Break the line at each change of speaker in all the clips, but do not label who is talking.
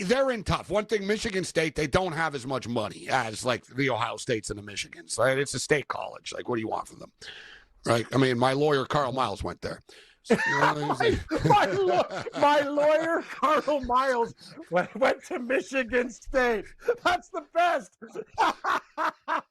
they're in tough. One thing, Michigan State, they don't have as much money as like the Ohio States and the Michigans. Right? It's a state college. Like, what do you want from them? Right? I mean, my lawyer Carl Miles went there. So,
my lawyer Carl Miles went to Michigan State. That's the best.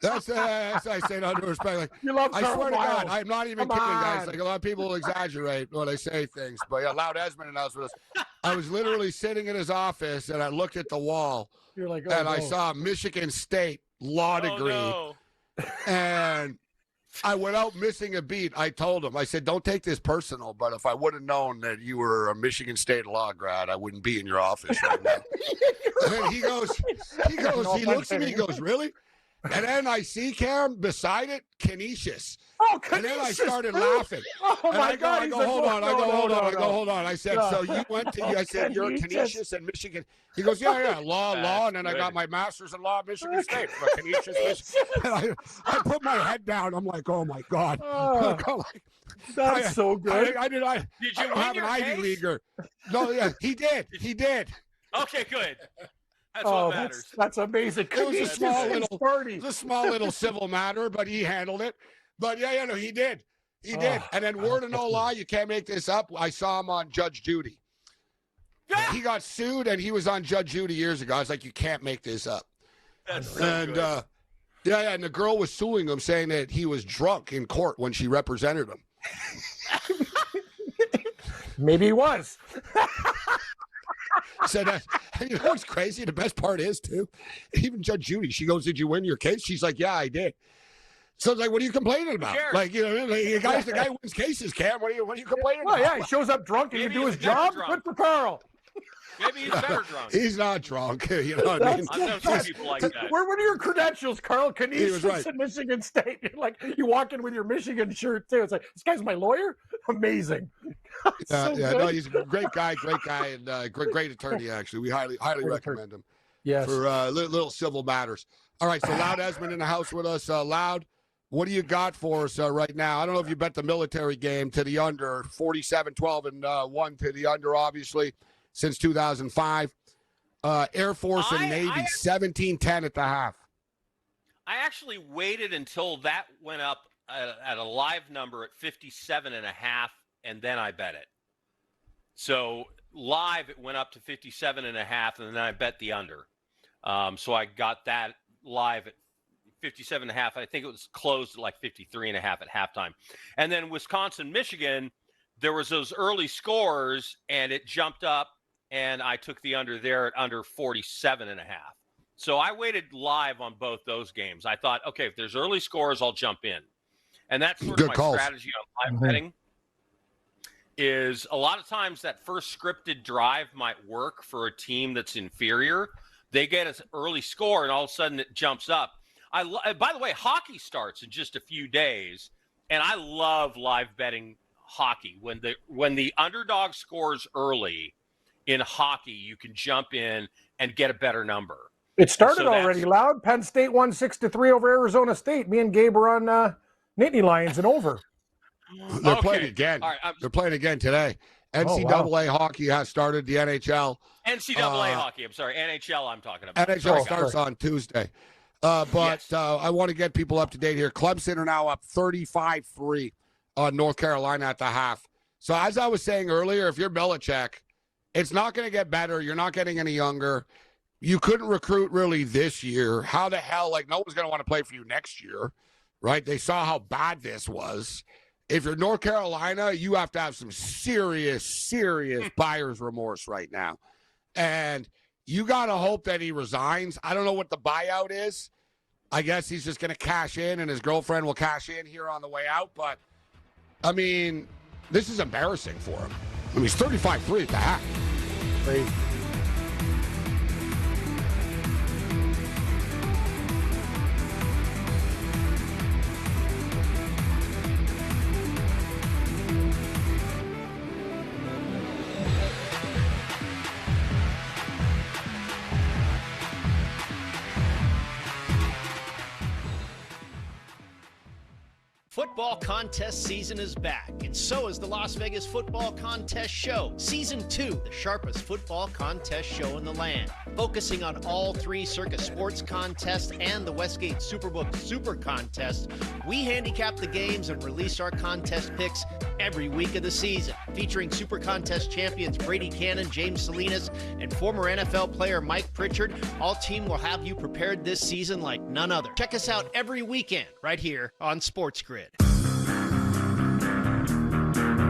That's I say no respect. Like,
you love
I
Carl
swear to
Miles.
God, I'm not even
Come
kidding,
on.
guys. Like, a lot of people exaggerate when they say things. But yeah, Loud Esmond announced with us. I was literally sitting in his office and I looked at the wall.
You're like,
and I saw Michigan State law degree.
No.
And I went out missing a beat. I told him, I said, don't take this personal, but if I would have known that you were a Michigan State law grad, I wouldn't be in your office right now. And he looks at me, he goes, really? And then I see Cam beside it, Canisius.
Oh,
and then I started laughing.
Oh,
and
my
I
God.
go, hold on. Hold on. I said, so you went to, I said, you're Canisius and Michigan. He goes, yeah, law. And then I got my master's in law at Michigan State. Canisius, Michigan. I put my head down. I'm like, oh, my God.
That's so good.
Did you win your
Ivy
case?
Leaguer. No, yeah, he did.
Okay, good. That's what matters.
That's amazing.
It was a small little civil matter, but he handled it. But yeah, no, he did. He did. And then word of no lie, you can't make this up. I saw him on Judge Judy. He got sued, and he was on Judge Judy years ago. I was like, you can't make this up.
That's so good.
And the girl was suing him, saying that he was drunk in court when she represented him.
Maybe he was.
So that, and you know what's crazy? The best part is, too, even Judge Judy, she goes, did you win your case? She's like, yeah, I did. So it's like, what are you complaining about? Like, you know, the guy wins cases, Cam. What are you complaining about?
Yeah, he shows up drunk and he can do his job. Good for Carl.
Maybe he's better drunk.
He's not drunk. You know what I mean?
I've known some people like that.
Where are your credentials, Carl? Canisius
right.
and Michigan State. You're like, you walk in with your Michigan shirt, too. It's like, this guy's my lawyer? Amazing.
No, he's a great guy, and great attorney, actually. We highly recommend him for little civil matters. All right, so Loud Esmond in the house with us. Loud, what do you got for us right now? I don't know if you bet the military game to the under, 47-12-1 to the under, obviously, since 2005. Air Force and Navy, 17-10 at the half.
I actually waited until that went up at a live number at 57.5, and then I bet it. So live, it went up to 57.5, and then I bet the under. So I got that live at 57.5. I think it was closed at like 53.5 at halftime. And then Wisconsin, Michigan, there was those early scores, and it jumped up, and I took the under there at under 47.5. So I waited live on both those games. I thought, okay, if there's early scores, I'll jump in. And that's sort of my strategy on live betting. Is a lot of times that first scripted drive might work for a team that's inferior. They get an early score, and all of a sudden it jumps up. By the way, hockey starts in just a few days, and I love live betting hockey. When the underdog scores early in hockey, you can jump in and get a better number.
It started already, Loud. Penn State won 6-3 over Arizona State. Me and Gabe were on Nittany Lions and over.
They're playing again. All right, they're playing again today. NCAA hockey has started. The NHL.
NCAA hockey. I'm sorry. NHL I'm talking about.
NHL starts on Tuesday. But I want to get people up to date here. Clemson are now up 35-3 on North Carolina at the half. So as I was saying earlier, if you're Belichick, it's not going to get better. You're not getting any younger. You couldn't recruit really this year. How the hell, like, no one's going to want to play for you next year, right? They saw how bad this was. If you're North Carolina, you have to have some serious buyer's remorse right now. And you got to hope that he resigns. I don't know what the buyout is. I guess he's just going to cash in, and his girlfriend will cash in here on the way out. But, I mean, this is embarrassing for him. I mean, he's 35-3 at the half.
Crazy.
football contest season is back, and so is the Las Vegas Football Contest Show. Season 2, the sharpest football contest show in the land. Focusing on all 3 Circus Sports contests and the Westgate Superbook Super Contest, we handicap the games and release our contest picks every week of the season. Featuring Super Contest champions Brady Cannon, James Salinas, and former NFL player Mike Pritchard, all team will have you prepared this season like none other. Check us out every weekend right here on SportsGrid.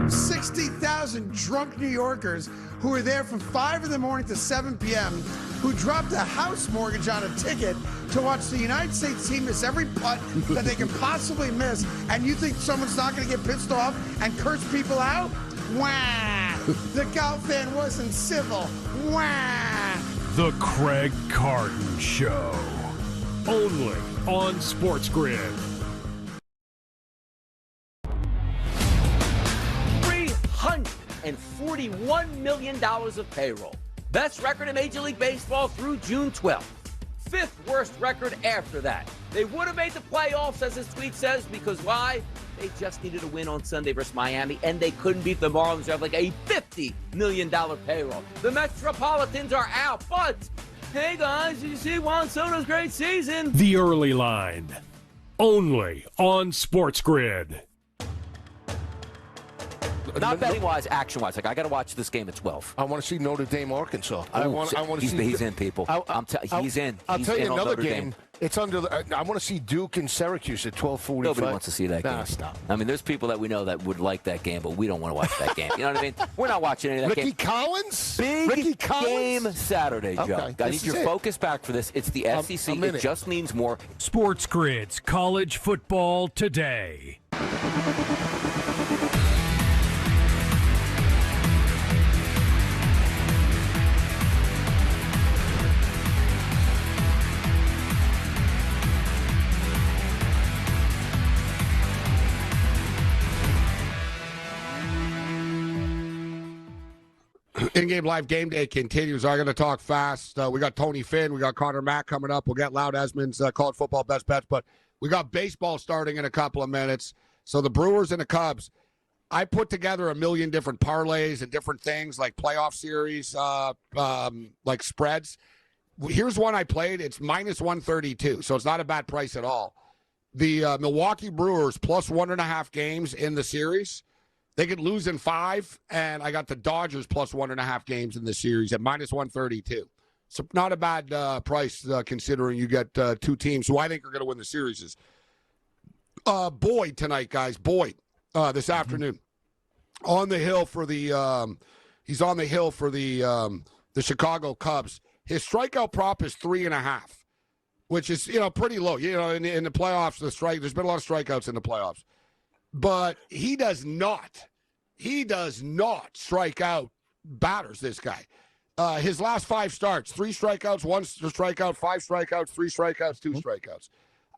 60,000 drunk New Yorkers who were there from 5 in the morning to 7 p.m., who dropped a house mortgage on a ticket to watch the United States team miss every putt that they can possibly miss, and you think someone's not going to get pissed off and curse people out? Wah! The golf fan wasn't civil. Wah!
The Craig Carton Show. Only on SportsGrid.
$341 million of payroll. Best record in Major League Baseball through June 12th. 5th worst record after that. They would have made the playoffs, as his tweet says, because why? They just needed a win on Sunday versus Miami, and they couldn't beat the Marlins who have like a $50 million payroll. The Metropolitans are out, but hey guys, did you see Juan Soto's great season?
The Early Line. Only on SportsGrid.
Not betting-wise, action-wise. Like, I got to watch this game at 12.
I want to see Notre Dame, Arkansas. I want to see.
He's in, people. He's in.
I'll tell you another
Notre
game.
Dame.
It's under. I want to see Duke and Syracuse at 12:45.
Nobody wants to see that game.
Stop.
I mean, there's people that we know that would like that game, but we don't want to watch that game. You know what I mean? We're not watching any of that
Ricky
game.
Collins?
Big
Ricky Collins?
game Saturday, Joe.
Okay,
I need your focus back for this. It's the SEC. It just means more.
SportsGrid's College Football Today.
In-game live game day continues. I'm going to talk fast. We got Tony Finn. We got Connor Mack coming up. We'll get Loud Esmond's college football best bets. But we got baseball starting in a couple of minutes. So the Brewers and the Cubs. I put together a million different parlays and different things like playoff series, like spreads. Here's one I played. It's minus 132, so it's not a bad price at all. The Milwaukee Brewers plus 1.5 games in the series. They could lose in 5, and I got the Dodgers plus 1.5 games in the series at minus 132. So not a bad price considering you get 2 teams who I think are going to win the series. Boyd tonight, guys. Boyd this afternoon on the hill for the he's on the hill for the Chicago Cubs. His strikeout prop is 3.5, which is pretty low. In the playoffs, there's been a lot of strikeouts in the playoffs. But he does not strike out batters, this guy. His last 5 starts, 3 strikeouts, 1 strikeout, 5 strikeouts, 3 strikeouts, 2 strikeouts.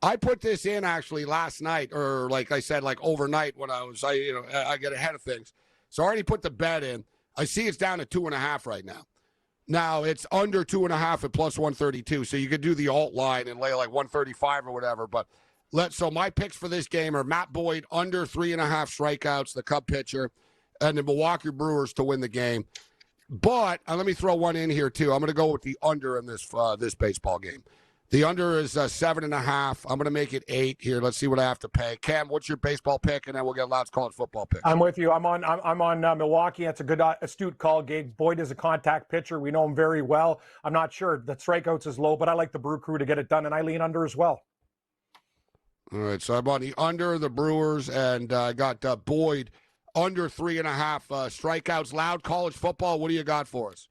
I put this in actually last night, or like I said, like overnight when I get ahead of things. So I already put the bet in. I see it's down to 2.5 right now. Now it's under 2.5 at plus 132. So you could do the alt line and lay like 135 or whatever, but so my picks for this game are Matt Boyd under 3.5 strikeouts, the Cub pitcher, and the Milwaukee Brewers to win the game. But let me throw one in here too. I'm going to go with the under in this baseball game. The under is 7.5. I'm going to make it 8 here. Let's see what I have to pay. Cam, what's your baseball pick, and then we'll get Loud's college football pick.
I'm with you. I'm on Milwaukee. That's a good astute call, Gabe. Boyd is a contact pitcher. We know him very well. I'm not sure the strikeouts is low, but I like the Brew Crew to get it done, and I lean under as well.
All right, so I'm on the under the Brewers, and I got Boyd under 3.5 strikeouts. Loud college football. What do you got for us?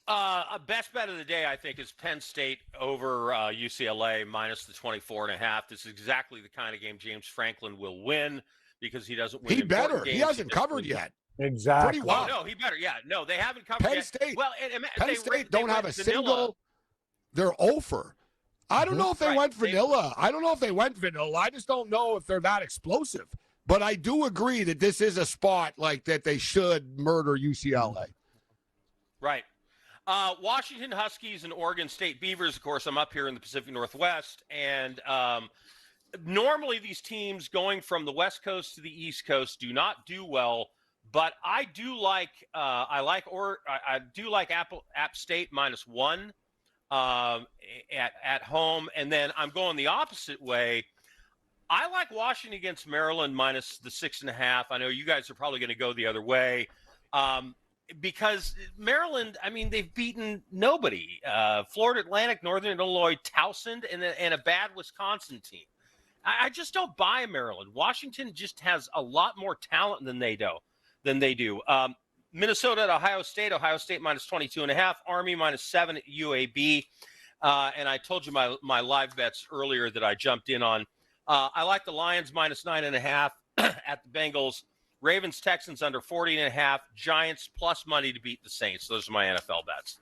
A best bet of the day, I think, is Penn State over UCLA minus the 24.5. This is exactly the kind of game James Franklin will win because he doesn't win.
He better. He hasn't covered yet.
Exactly.
Pretty well.
Oh, no, he better. Yeah, no, they haven't covered
yet.
State. Well,
Penn State don't have a single. They're over. I don't know if they went vanilla. I don't know if they went vanilla. I just don't know if they're that explosive. But I do agree that this is a spot like that they should murder UCLA.
Right. Washington Huskies and Oregon State Beavers, of course, I'm up here in the Pacific Northwest. And normally these teams going from the West Coast to the East Coast do not do well, but I do like I do like App State -1 at home, and then I'm going the opposite way. I like Washington against Maryland minus the 6.5. I know you guys are probably going to go the other way. Because Maryland, I mean, they've beaten nobody. Florida Atlantic, Northern Illinois, Towson, and a bad Wisconsin team. I just don't buy Maryland. Washington just has a lot more talent than they do. Minnesota at Ohio State minus 22.5, Army -7 at UAB. And I told you my live bets earlier that I jumped in on. I like the Lions minus 9.5 at the Bengals. Ravens, Texans under 40.5. Giants plus money to beat the Saints. Those are my NFL bets.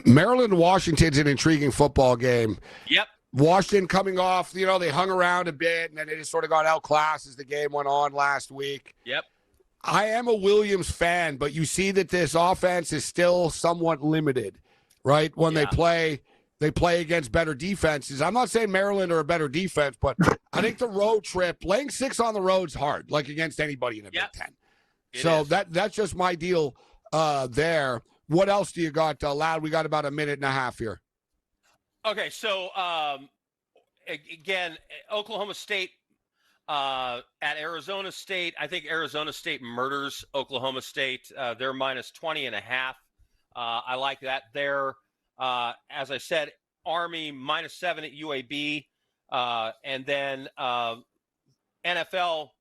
Maryland, Washington's an intriguing football game.
Yep.
Washington coming off, they hung around a bit, and then they just sort of got outclassed as the game went on last week.
Yep.
I am a Williams fan, but you see that this offense is still somewhat limited, right? When they play against better defenses. I'm not saying Maryland are a better defense, but I think the road trip, laying 6 on the road is hard, like against anybody in the Big Ten. So that's just my deal there. What else do you got, Loud? We got about a minute and a half here.
Okay, so again, Oklahoma State at Arizona State. I think Arizona State murders Oklahoma State. They're minus 20.5. I like that there. As I said, Army -7 at UAB. And then NFL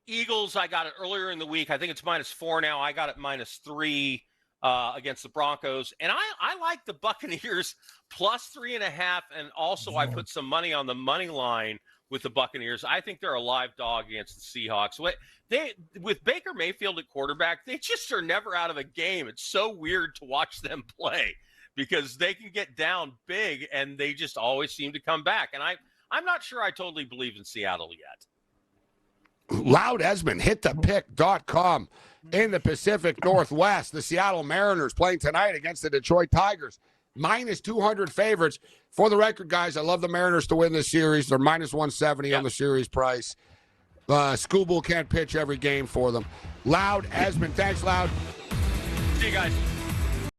Eagles, I got it earlier in the week. I think it's -4 now. I got it -3 against the Broncos. And I like the Buccaneers plus 3.5. And also I put some money on the money line with the Buccaneers. I think they're a live dog against the Seahawks. With Baker Mayfield at quarterback, they just are never out of a game. It's so weird to watch them play, because they can get down big and they just always seem to come back. And I'm not sure I totally believe in Seattle yet.
Loud Esmond, hitthepick.com in the Pacific Northwest. The Seattle Mariners playing tonight against the Detroit Tigers. -200 favorites. For the record, guys, I love the Mariners to win this series. They're -170 on the series price. Scooble can't pitch every game for them. Loud Esmond. Thanks, Loud.
See you guys.